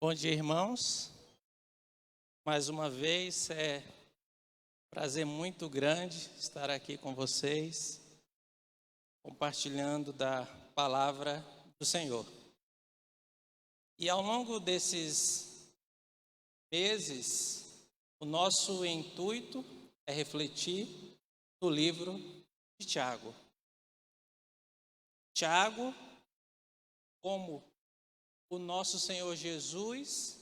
Bom dia, irmãos. Mais uma vez, é um prazer muito grande estar aqui com vocês, compartilhando da palavra do Senhor. E ao longo desses meses, o nosso intuito é refletir no livro de Tiago. Tiago, como o nosso Senhor Jesus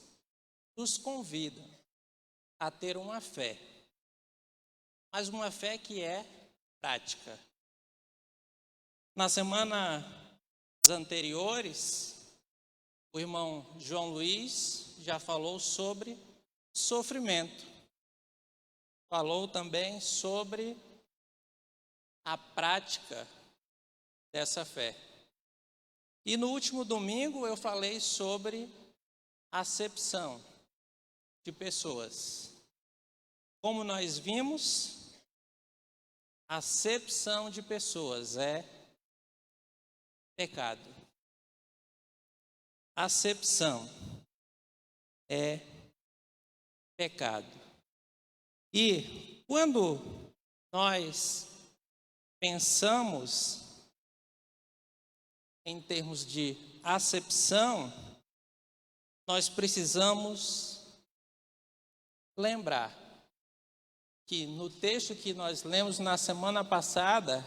nos convida a ter uma fé, mas uma fé que é prática. Nas semanas anteriores, o irmão João Luiz já falou sobre sofrimento. Falou também sobre a prática dessa fé. E no último domingo eu falei sobre acepção de pessoas. Como nós vimos, acepção de pessoas é pecado. Acepção é pecado. E quando nós pensamos em termos de acepção, nós precisamos lembrar que no texto que nós lemos na semana passada,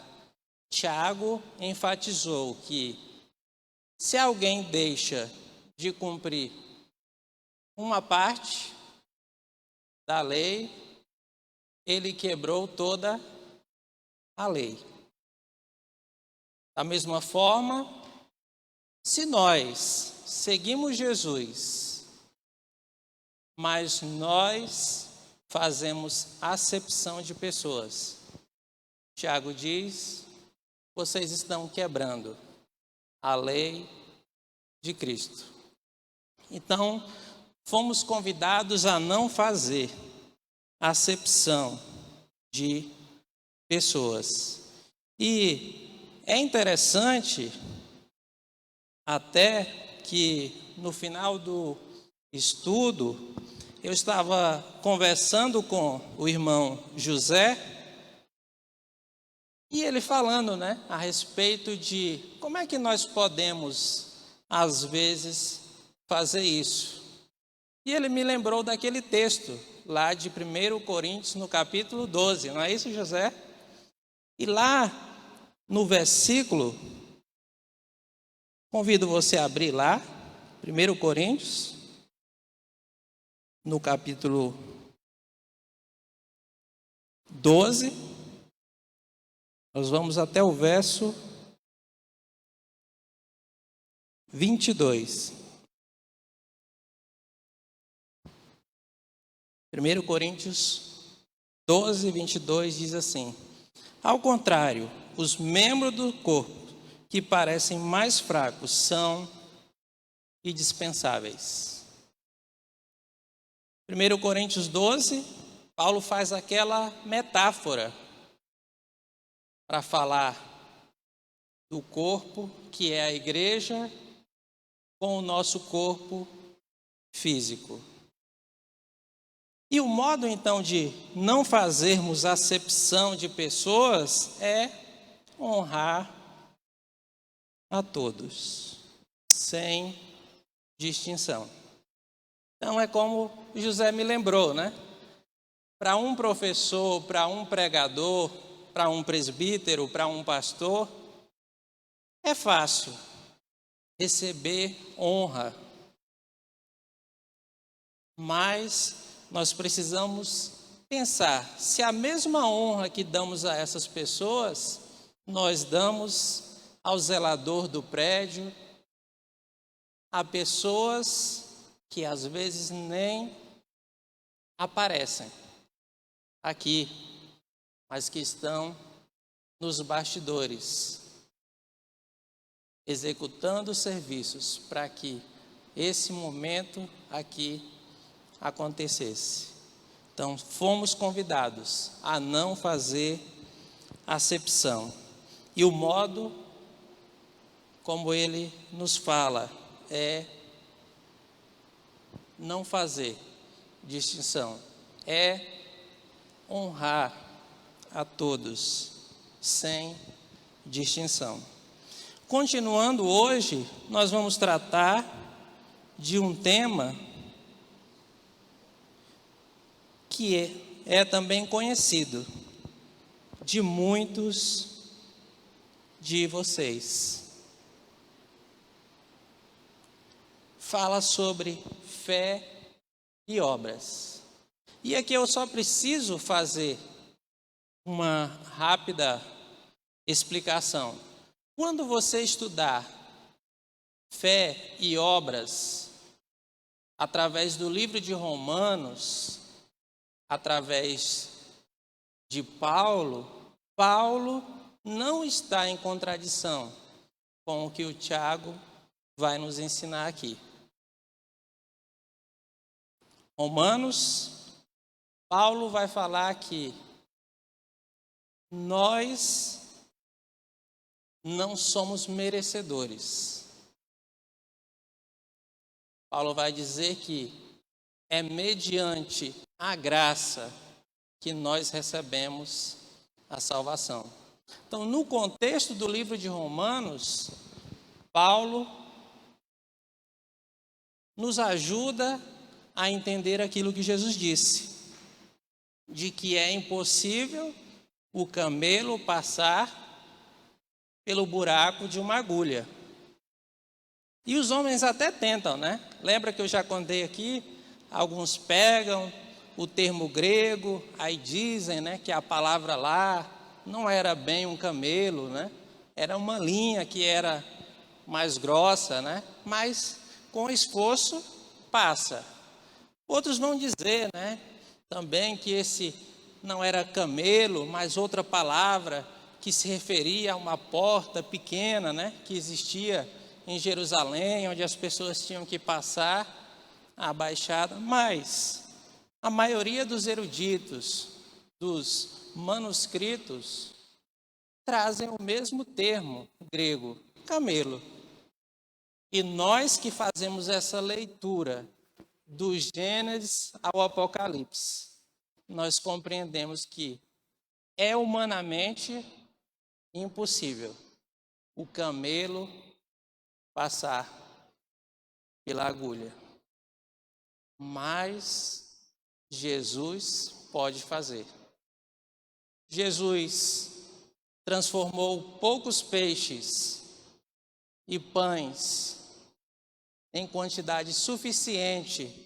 Tiago enfatizou que se alguém deixa de cumprir uma parte da lei, ele quebrou toda a lei. Da mesma forma, se nós seguimos Jesus, mas nós fazemos acepção de pessoas, Tiago diz, vocês estão quebrando a lei de Cristo. Então, fomos convidados a não fazer acepção de pessoas. E é interessante até que no final do estudo eu estava conversando com o irmão José e ele falando, a respeito de como é que nós podemos às vezes fazer isso. E ele me lembrou daquele texto lá de 1 Coríntios no capítulo 12, não é isso, José? E lá no versículo, convido você a abrir lá, 1 Coríntios, no capítulo 12, nós vamos até o verso 22. 1 Coríntios 12, 22 diz assim: ao contrário, os membros do corpo que parecem mais fracos são indispensáveis. 1 Coríntios 12, Paulo faz aquela metáfora para falar do corpo, que é a igreja, com o nosso corpo físico. E o modo, então, de não fazermos acepção de pessoas é honrar a todos, sem distinção. Então, é como José me lembrou, Para um professor, para um pregador, para um presbítero, para um pastor, é fácil receber honra, mas nós precisamos pensar se a mesma honra que damos a essas pessoas, nós damos ao zelador do prédio, a pessoas que às vezes nem aparecem aqui, mas que estão nos bastidores, executando serviços para que esse momento aqui acontecesse. Então, fomos convidados a não fazer acepção. E o modo como ele nos fala é não fazer distinção, é honrar a todos, sem distinção. Continuando hoje, nós vamos tratar de um tema que é também conhecido de muitos de vocês. Fala sobre fé e obras. E aqui eu só preciso fazer uma rápida explicação. Quando você estudar fé e obras através do livro de Romanos, através de Paulo, Paulo não está em contradição com o que o Tiago vai nos ensinar aqui. Romanos, Paulo vai falar que nós não somos merecedores. Paulo vai dizer que é mediante a graça que nós recebemos a salvação. Então, no contexto do livro de Romanos, Paulo nos ajuda a entender aquilo que Jesus disse, de que é impossível o camelo passar pelo buraco de uma agulha. E os homens até tentam, né? Lembra que eu já contei aqui? Alguns pegam o termo grego, aí dizem, né, que a palavra lá não era bem um camelo, né? Era uma linha que era mais grossa, né? Mas com esforço passa. Outros vão dizer, né, também que esse não era camelo, mas outra palavra que se referia a uma porta pequena, né, que existia em Jerusalém, onde as pessoas tinham que passar a baixada. Mas a maioria dos eruditos, dos manuscritos, trazem o mesmo termo grego, camelo. E nós que fazemos essa leitura do Gênesis ao Apocalipse, nós compreendemos que é humanamente impossível o camelo passar pela agulha. Mas Jesus pode fazer. Jesus transformou poucos peixes e pães em quantidade suficiente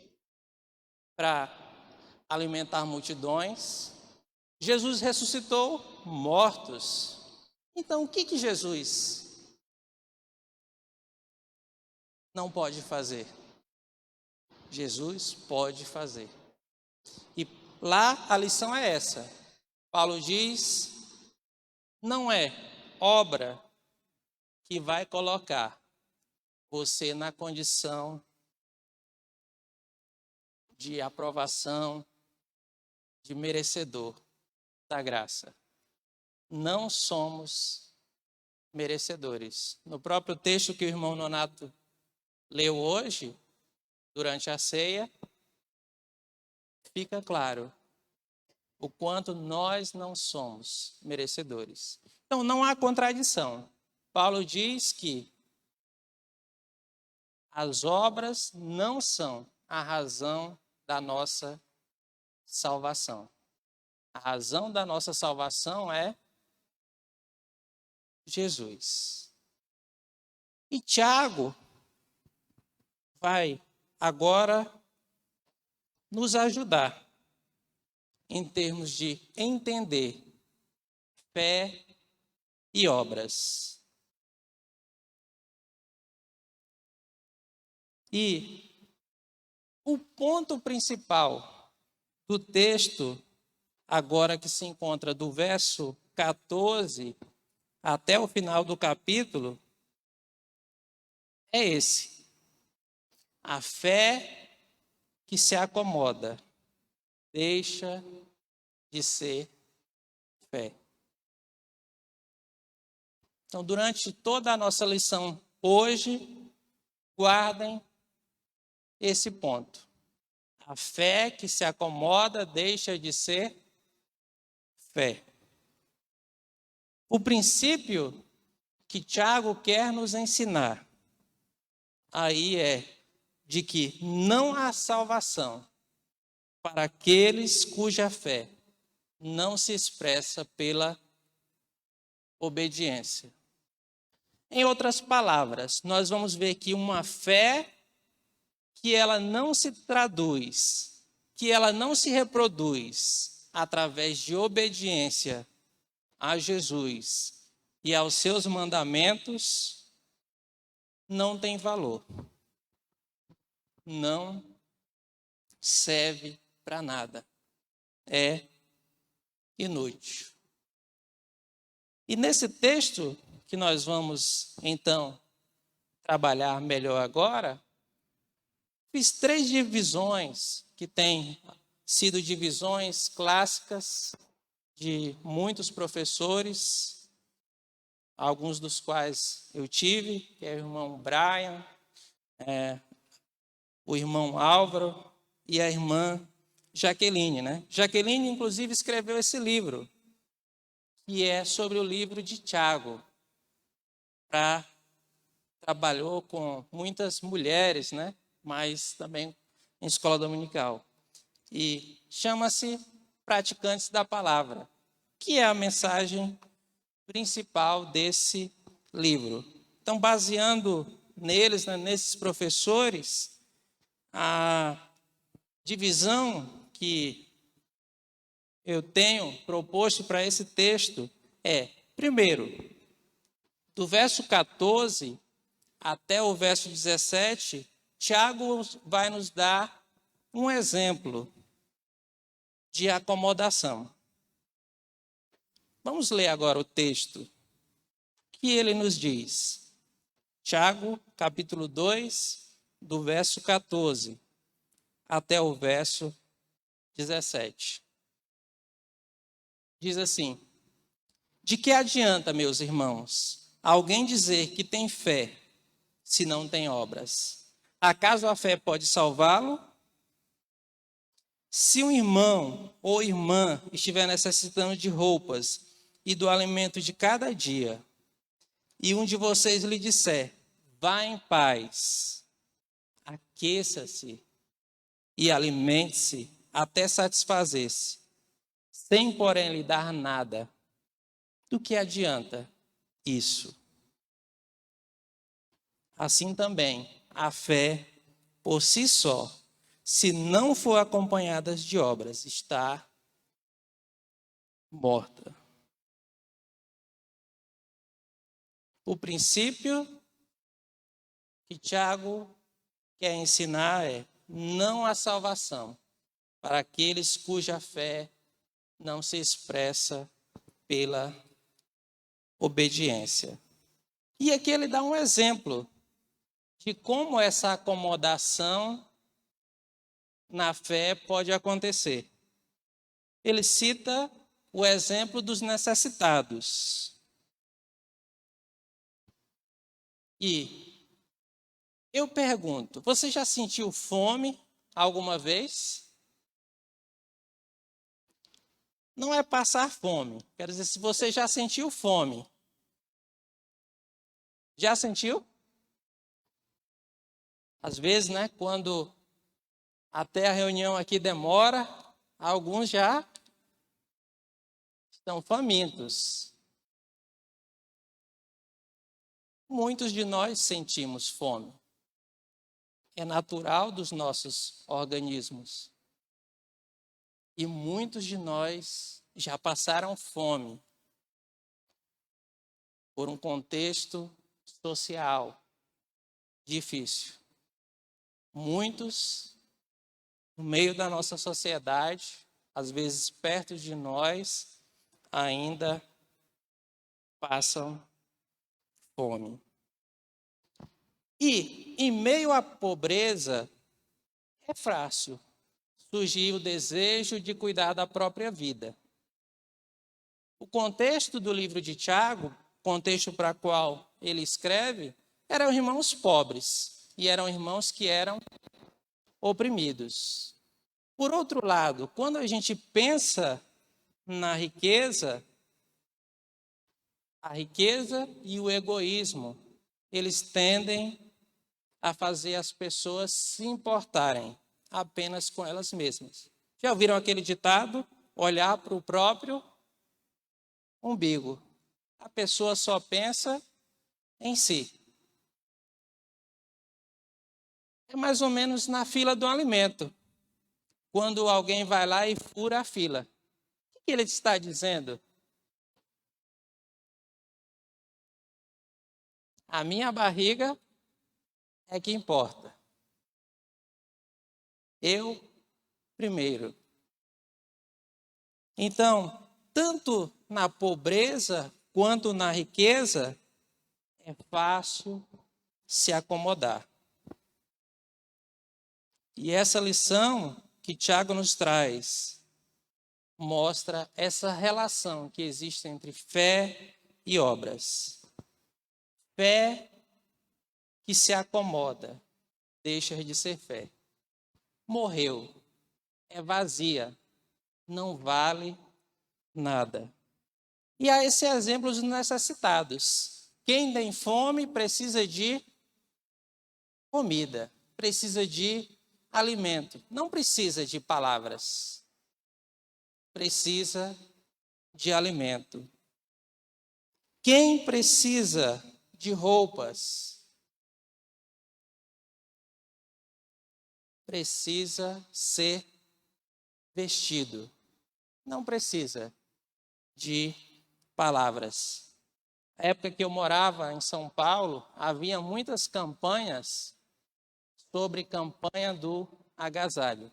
para alimentar multidões. Jesus ressuscitou mortos. Então, o que Jesus não pode fazer? Jesus pode fazer. E lá a lição é essa. Paulo diz, não é obra que vai colocar você na condição de aprovação, de merecedor da graça. Não somos merecedores. No próprio texto que o irmão Nonato leu hoje, durante a ceia, fica claro o quanto nós não somos merecedores. Então, não há contradição. Paulo diz que as obras não são a razão da nossa salvação. A razão da nossa salvação é Jesus. E Tiago vai agora nos ajudar em termos de entender fé e obras. E o ponto principal do texto, agora que se encontra do verso 14 até o final do capítulo, é esse. A fé que se acomoda deixa de ser fé. Então, durante toda a nossa lição hoje, guardem esse ponto. A fé que se acomoda deixa de ser fé. O princípio que Tiago quer nos ensinar aí é de que não há salvação para aqueles cuja fé não se expressa pela obediência. Em outras palavras, nós vamos ver que uma fé que ela não se traduz, que ela não se reproduz através de obediência a Jesus e aos seus mandamentos, não tem valor. Não serve para nada. É inútil. E nesse texto que nós vamos, então, trabalhar melhor agora, fiz 3 divisões que têm sido divisões clássicas de muitos professores, alguns dos quais eu tive, que é o irmão Brian, o irmão Álvaro e a irmã Jaqueline, né? Jaqueline, inclusive, escreveu esse livro, que é sobre o livro de Tiago. Trabalhou com muitas mulheres, né? Mas também em escola dominical. E chama-se Praticantes da Palavra, que é a mensagem principal desse livro. Então, baseando neles, né, nesses professores, a divisão que eu tenho proposto para esse texto é, primeiro, do verso 14 até o verso 17, Tiago vai nos dar um exemplo de acomodação. Vamos ler agora o texto que ele nos diz. Tiago, capítulo 2, do verso 14 até o verso 17. Diz assim: de que adianta, meus irmãos, alguém dizer que tem fé se não tem obras? Acaso a fé pode salvá-lo? Se um irmão ou irmã estiver necessitando de roupas e do alimento de cada dia, e um de vocês lhe disser, vá em paz, aqueça-se e alimente-se até satisfazer-se, sem porém lhe dar nada, do que adianta isso? Assim também, a fé, por si só, se não for acompanhada de obras, está morta. O princípio que Tiago quer ensinar é: não há salvação para aqueles cuja fé não se expressa pela obediência. E aqui ele dá um exemplo de como essa acomodação na fé pode acontecer. Ele cita o exemplo dos necessitados. E eu pergunto, você já sentiu fome alguma vez? Não é passar fome, quer dizer, se você já sentiu fome. Já sentiu? Às vezes, né, quando até a reunião aqui demora, alguns já estão famintos. Muitos de nós sentimos fome. É natural dos nossos organismos. E muitos de nós já passaram fome por um contexto social difícil. Muitos, no meio da nossa sociedade, às vezes perto de nós, ainda passam fome. E, em meio à pobreza, é fácil surgir o desejo de cuidar da própria vida. O contexto do livro de Tiago, contexto para o qual ele escreve, eram irmãos pobres e eram irmãos que eram oprimidos. Por outro lado, quando a gente pensa na riqueza, a riqueza e o egoísmo, eles tendem a fazer as pessoas se importarem apenas com elas mesmas. Já ouviram aquele ditado? Olhar para o próprio umbigo. A pessoa só pensa em si. É mais ou menos na fila do alimento. Quando alguém vai lá e fura a fila. O que ele está dizendo? A minha barriga é que importa. Eu primeiro. Então, tanto na pobreza quanto na riqueza, é fácil se acomodar. E essa lição que Tiago nos traz mostra essa relação que existe entre fé e obras. Fé que se acomoda, deixa de ser fé. Morreu, é vazia, não vale nada. E há esse exemplo dos necessitados. Quem tem fome precisa de comida, precisa de alimento, não precisa de palavras, precisa de alimento. Quem precisa de roupas, precisa ser vestido, não precisa de palavras. Na época que eu morava em São Paulo, havia muitas campanhas sobre campanha do agasalho.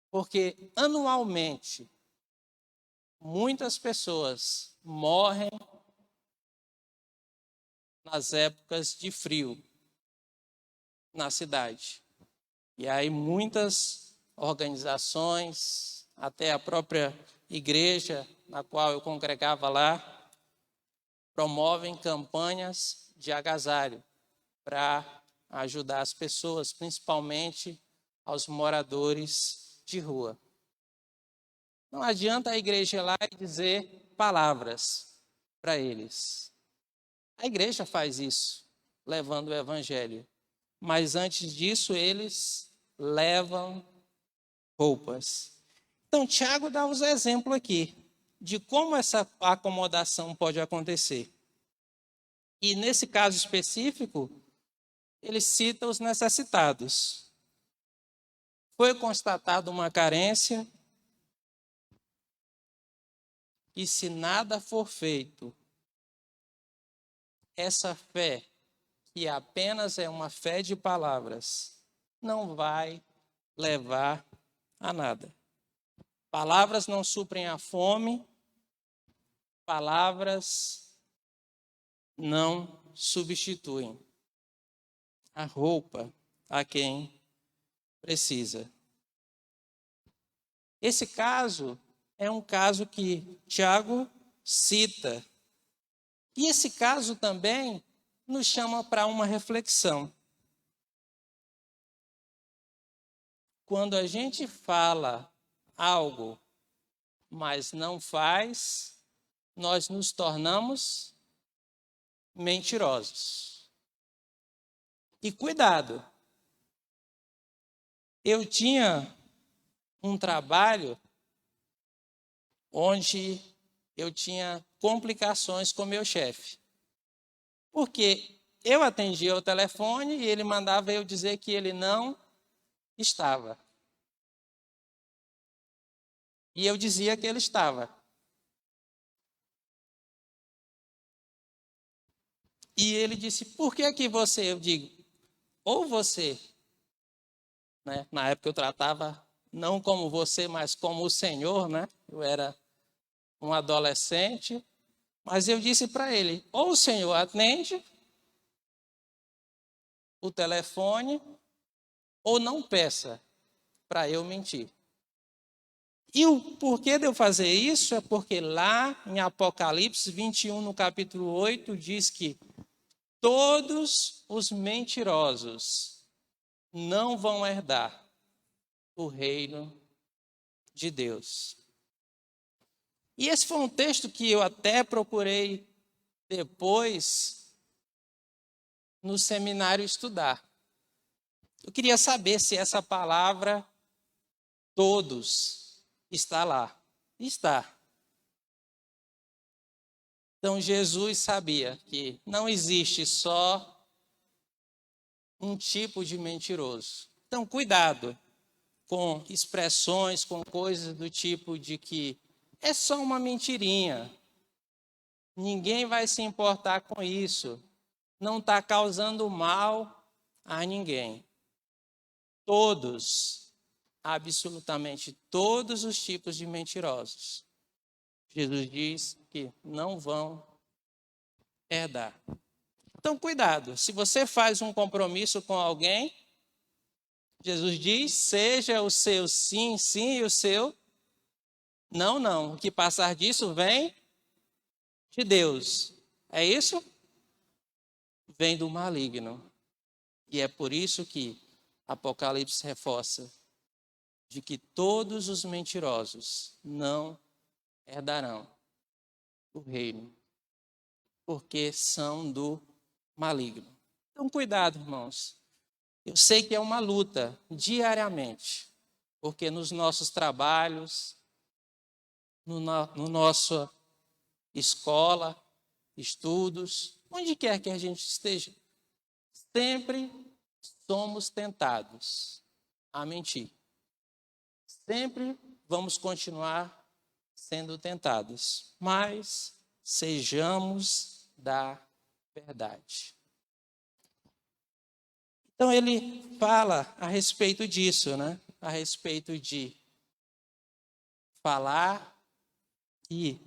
Porque anualmente muitas pessoas morrem nas épocas de frio na cidade. E aí muitas organizações, até a própria igreja na qual eu congregava lá, promovem campanhas de agasalho para ajudar as pessoas, principalmente aos moradores de rua. Não adianta a igreja ir lá e dizer palavras para eles. A igreja faz isso, levando o evangelho. Mas antes disso, eles levam roupas. Então, Tiago dá uns exemplos aqui de como essa acomodação pode acontecer. E nesse caso específico, ele cita os necessitados. Foi constatada uma carência, e se nada for feito, essa fé, que apenas é uma fé de palavras, não vai levar a nada. Palavras não suprem a fome, palavras não substituem a roupa a quem precisa. Esse caso é um caso que Tiago cita. E esse caso também nos chama para uma reflexão. Quando a gente fala algo, mas não faz, nós nos tornamos mentirosos. E cuidado, eu tinha um trabalho onde eu tinha complicações com meu chefe. Porque eu atendia o telefone e ele mandava eu dizer que ele não estava. E eu dizia que ele estava. E ele disse, por que que você? Eu digo, ou você, né? Na época eu tratava não como você, mas como o Senhor, né? Eu era um adolescente, mas eu disse para ele, ou o Senhor atende o telefone, ou não peça para eu mentir. E o porquê de eu fazer isso é porque lá em Apocalipse 21, no capítulo 8, diz que todos os mentirosos não vão herdar o reino de Deus. E esse foi um texto que eu até procurei depois no seminário estudar. Eu queria saber se essa palavra todos está lá. Está. Então Jesus sabia que não existe só um tipo de mentiroso. Então cuidado com expressões, com coisas do tipo de que é só uma mentirinha. Ninguém vai se importar com isso. Não está causando mal a ninguém. Todos, absolutamente todos os tipos de mentirosos. Jesus diz que não vão herdar. Então, cuidado. Se você faz um compromisso com alguém, Jesus diz, seja o seu sim, sim, e o seu não, não. O que passar disso vem de Deus. É isso? Vem do maligno. E é por isso que Apocalipse reforça de que todos os mentirosos não herdarão o reino, porque são do maligno. Então, cuidado, irmãos. Eu sei que é uma luta diariamente, porque nos nossos trabalhos, no nossa escola, estudos, onde quer que a gente esteja, sempre somos tentados a mentir. Sempre vamos continuar sendo tentados, mas sejamos da verdade. Então ele fala a respeito disso, né? A respeito de falar e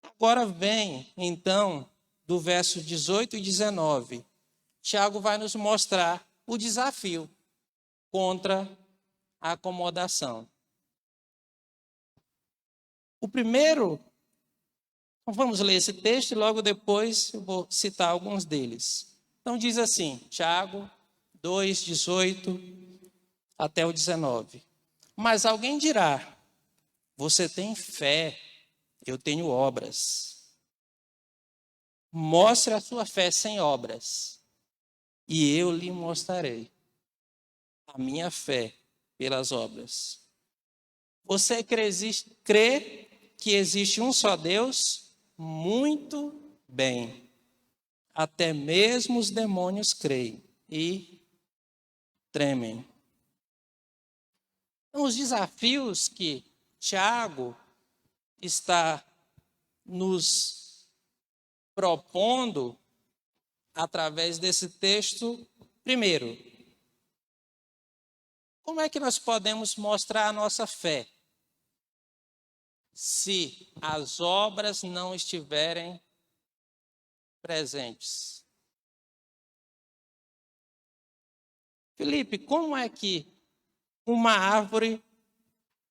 agora vem, então, do verso 18 e 19, Tiago vai nos mostrar o desafio contra a acomodação. O primeiro, vamos ler esse texto e logo depois eu vou citar alguns deles. Então diz assim, Tiago 2, 18 até o 19. Mas alguém dirá, você tem fé, eu tenho obras. Mostre a sua fé sem obras, e eu lhe mostrarei a minha fé pelas obras. Você crê que existe um só Deus? Muito bem. Até mesmo os demônios creem e tremem. Então, os desafios que Tiago está nos propondo através desse texto, primeiro, como é que nós podemos mostrar a nossa fé se as obras não estiverem presentes? Felipe, como é que uma árvore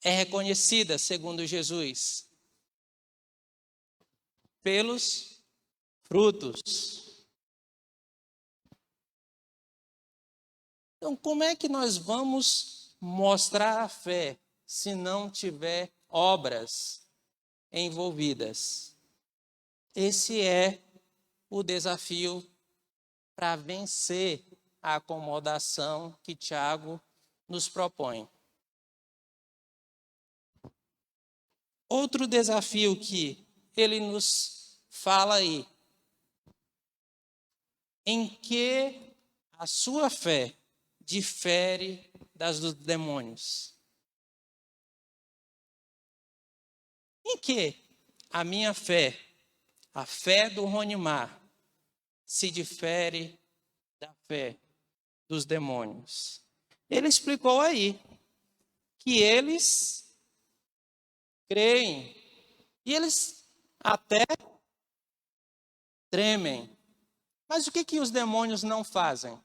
é reconhecida segundo Jesus? Pelos frutos. Então, como é que nós vamos mostrar a fé se não tiver obras envolvidas? Esse é o desafio para vencer a acomodação que Tiago nos propõe. Outro desafio que ele nos fala aí, em que a sua fé difere das dos demônios? Em que a minha fé, a fé do Ronimar, se difere da fé dos demônios? Ele explicou aí que eles creem e eles até tremem. Mas o que os demônios não fazem?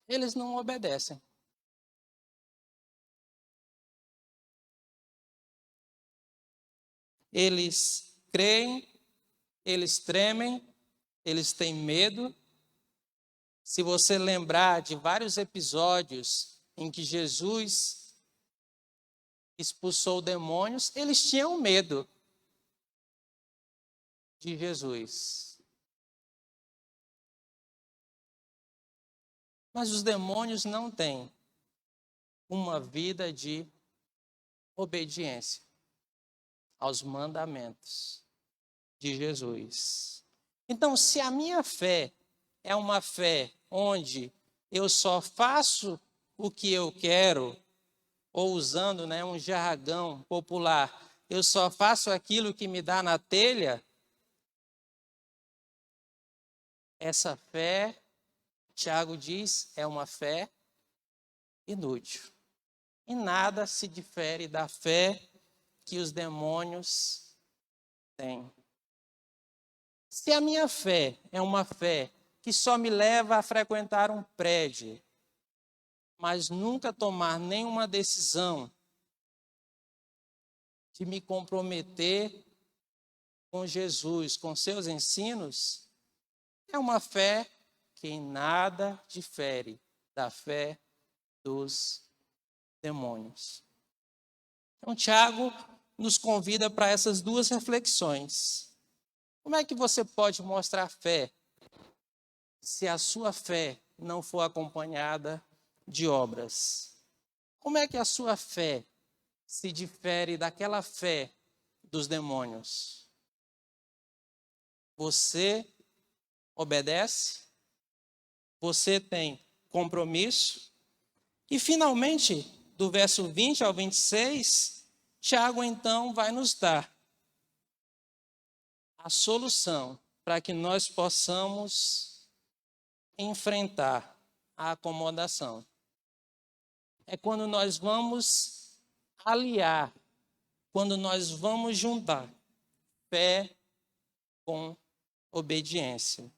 Eles não obedecem. Eles creem, eles tremem, eles têm medo, Se você lembrar de vários episódios em que Jesus expulsou demônios, eles tinham medo de Jesus. Mas os demônios não têm uma vida de obediência aos mandamentos de Jesus. Então, se a minha fé é uma fé onde eu só faço o que eu quero, ou usando, um jargão popular, eu só faço aquilo que me dá na telha, essa fé, Tiago diz, é uma fé inútil. E nada se difere da fé que os demônios têm. Se a minha fé é uma fé que só me leva a frequentar um prédio, mas nunca tomar nenhuma decisão de me comprometer com Jesus, com seus ensinos, é uma fé que em nada difere da fé dos demônios. Então, Tiago nos convida para essas duas reflexões. Como é que você pode mostrar fé se a sua fé não for acompanhada de obras? Como é que a sua fé se difere daquela fé dos demônios? Você obedece? Você tem compromisso? E finalmente, do verso 20 ao 26, Tiago então vai nos dar a solução para que nós possamos enfrentar a acomodação. É quando nós vamos aliar, quando nós vamos juntar fé com obediência.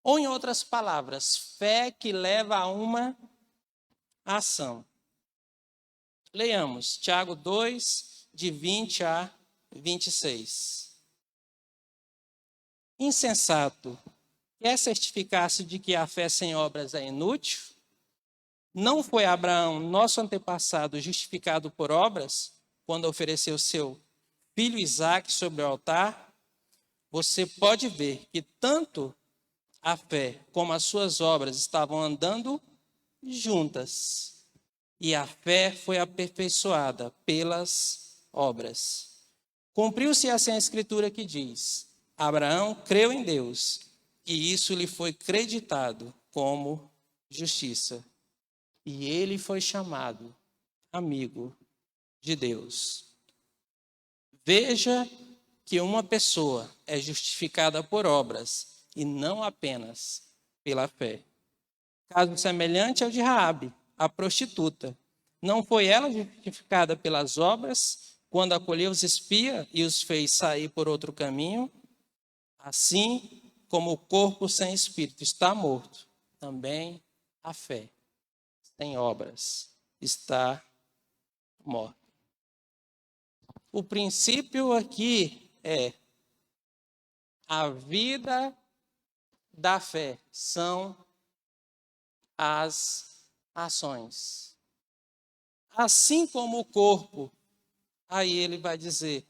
Ou, em outras palavras, fé que leva a uma ação. Leiamos Tiago 2, de 20 a 26. Insensato, quer certificar-se de que a fé sem obras é inútil? Não foi Abraão, nosso antepassado, justificado por obras, quando ofereceu seu filho Isaque sobre o altar? Você pode ver que tanto a fé como as suas obras estavam andando juntas. E a fé foi aperfeiçoada pelas obras. Cumpriu-se assim a escritura que diz: Abraão creu em Deus, e isso lhe foi creditado como justiça. E ele foi chamado amigo de Deus. Veja que uma pessoa é justificada por obras e não apenas pela fé. Caso semelhante ao de Raabe, a prostituta. Não foi ela justificada pelas obras quando acolheu os espias e os fez sair por outro caminho? Assim como o corpo sem espírito está morto, também a fé sem obras está morta. O princípio aqui é a vida da fé são as ações. Assim como o corpo, aí ele vai dizer,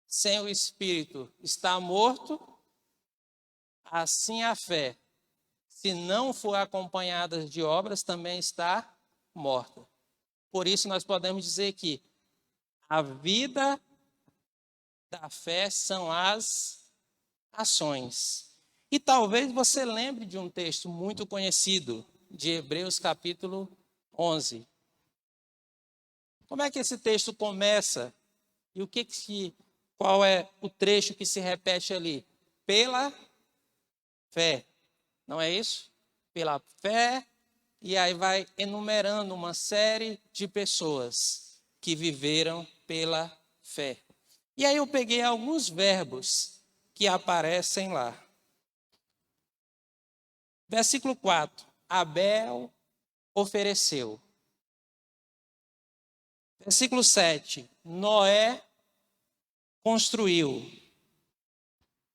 sem o espírito está morto, assim a fé, se não for acompanhada de obras, também está morta. Por isso nós podemos dizer que a vida da fé são as ações. E talvez você lembre de um texto muito conhecido, de Hebreus capítulo 11. Como é que esse texto começa? E qual é o trecho que se repete ali? Pela fé. Não é isso? Pela fé. E aí vai enumerando uma série de pessoas que viveram pela fé. E aí eu peguei alguns verbos que aparecem lá. Versículo 4. Abel ofereceu. Versículo 7. Noé construiu.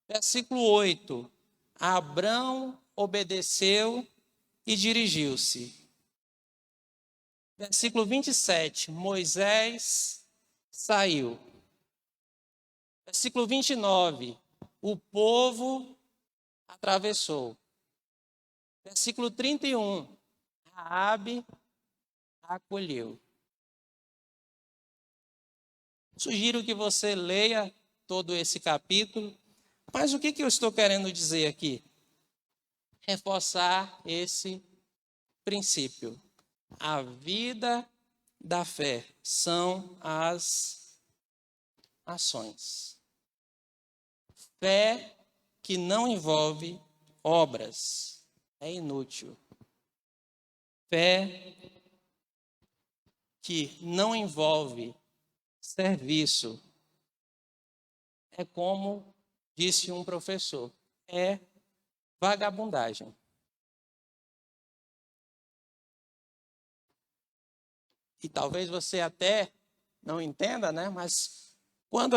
Versículo 8. Abrão obedeceu e dirigiu-se. Versículo 27, Moisés saiu. Versículo 29, o povo atravessou. Versículo 31, Raabe acolheu. Sugiro que você leia todo esse capítulo, mas o que eu estou querendo dizer aqui? Reforçar esse princípio. A vida da fé são as ações. Fé que não envolve obras é inútil. Fé que não envolve serviço é, como disse um professor, é vagabundagem. E talvez você até não entenda, né? Mas quando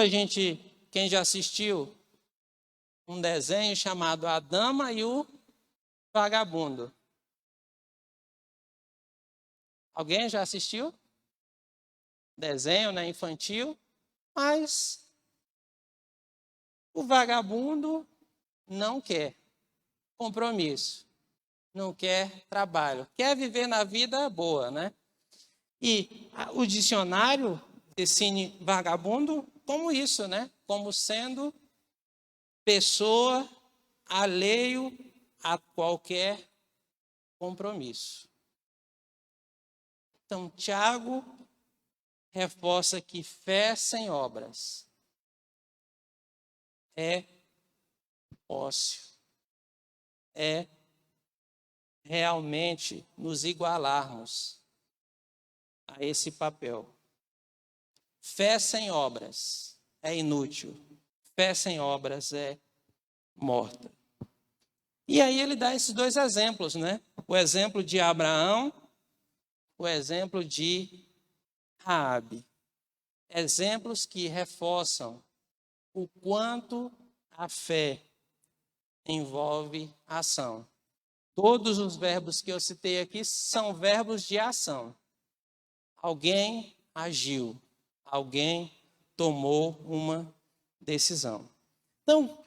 quem já assistiu um desenho chamado A Dama e o Vagabundo? Alguém já assistiu? Desenho, né, infantil, mas o vagabundo não quer compromisso, não quer trabalho, quer viver na vida boa, né? E o dicionário define vagabundo como isso, né? Como sendo pessoa alheio a qualquer compromisso. Então, Tiago reforça que fé sem obras é ócio, é realmente nos igualarmos a esse papel. Fé sem obras é inútil, fé sem obras é morta. E aí ele dá esses dois exemplos, né? O exemplo de Abraão, o exemplo de Raabe. Exemplos que reforçam o quanto a fé envolve ação. Todos os verbos que eu citei aqui são verbos de ação. Alguém agiu, alguém tomou uma decisão. Então,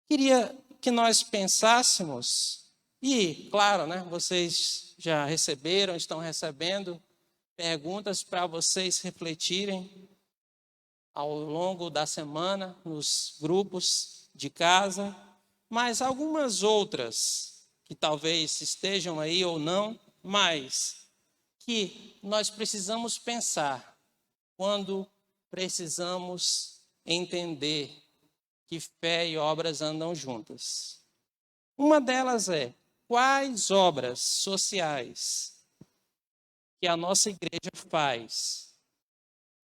queria que nós pensássemos, e claro, né, vocês já receberam, estão recebendo perguntas para vocês refletirem ao longo da semana nos grupos de casa, mas algumas outras que talvez estejam aí ou não, mas que nós precisamos pensar quando precisamos entender que fé e obras andam juntas. Uma delas é: quais obras sociais que a nossa igreja faz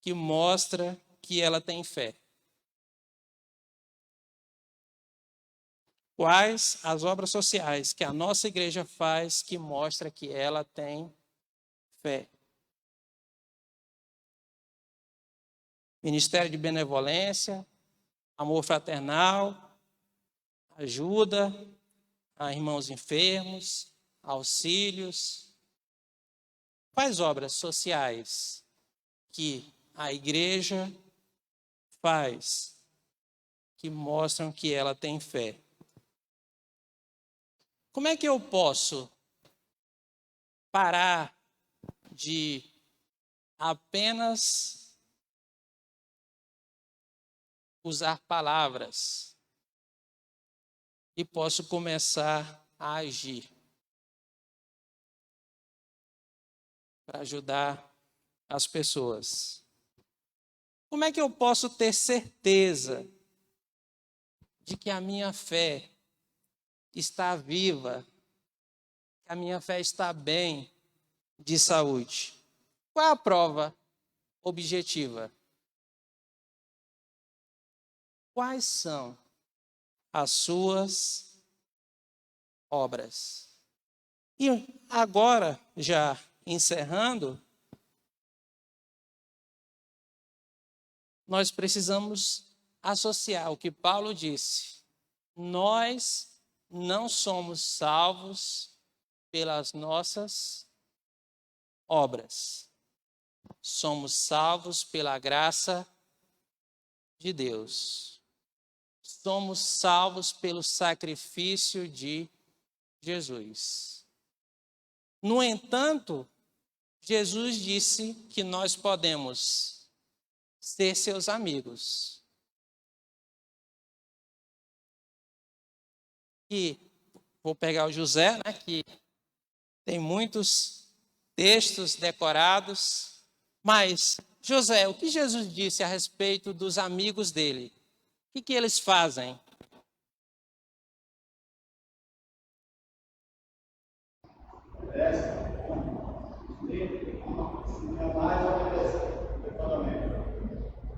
que mostra que ela tem fé? Quais as obras sociais que a nossa igreja faz que mostra que ela tem fé? Ministério de benevolência, amor fraternal, ajuda a irmãos enfermos, auxílios. Quais obras sociais que a igreja faz que mostram que ela tem fé? Como é que eu posso parar de apenas usar palavras e posso começar a agir para ajudar as pessoas? Como é que eu posso ter certeza de que a minha fé está viva, que a minha fé está bem de saúde? Qual é a prova objetiva? Quais são as suas obras? E agora, já encerrando, nós precisamos associar o que Paulo disse. Nós não somos salvos pelas nossas obras. Somos salvos pela graça de Deus. Somos salvos pelo sacrifício de Jesus. No entanto, Jesus disse que nós podemos ser seus amigos. E vou pegar o José, né, que tem muitos textos decorados, mas, José, o que Jesus disse a respeito dos amigos dele? O que eles fazem?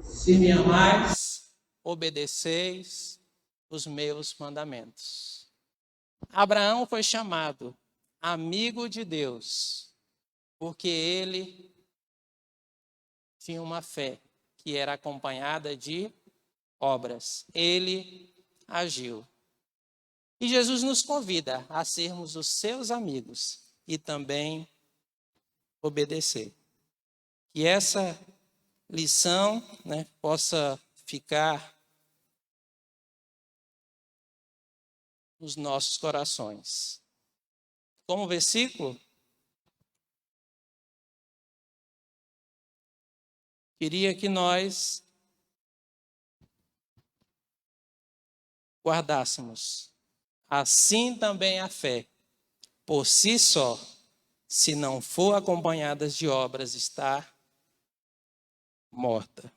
Se me amais, obedeceis os meus mandamentos. Abraão foi chamado amigo de Deus, porque ele tinha uma fé que era acompanhada de obras. Ele agiu. E Jesus nos convida a sermos os seus amigos e também obedecer. Que essa lição, né, possa ficar nos nossos corações. Como versículo, queria que nós guardássemos. Assim também a fé, por si só, se não for acompanhada de obras, está morta.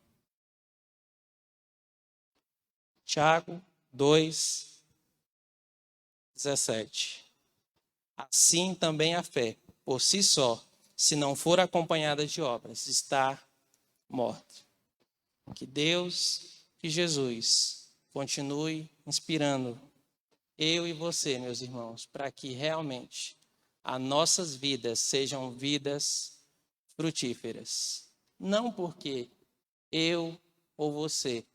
Tiago 2:17. Assim também a fé, por si só, se não for acompanhada de obras, está morta. Que Deus, que Jesus continue inspirando eu e você, meus irmãos, para que realmente as nossas vidas sejam vidas frutíferas. Não porque eu ou você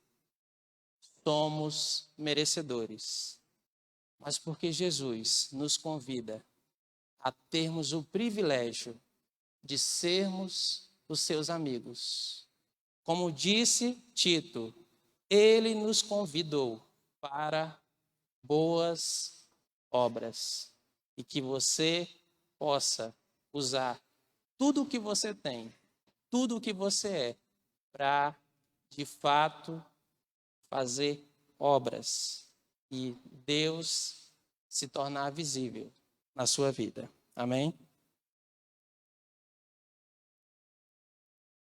somos merecedores, mas porque Jesus nos convida a termos o privilégio de sermos os seus amigos. Como disse Tito, ele nos convidou para boas obras e que você possa usar tudo o que você tem, tudo o que você é, para, de fato, fazer obras e Deus se tornar visível na sua vida. Amém?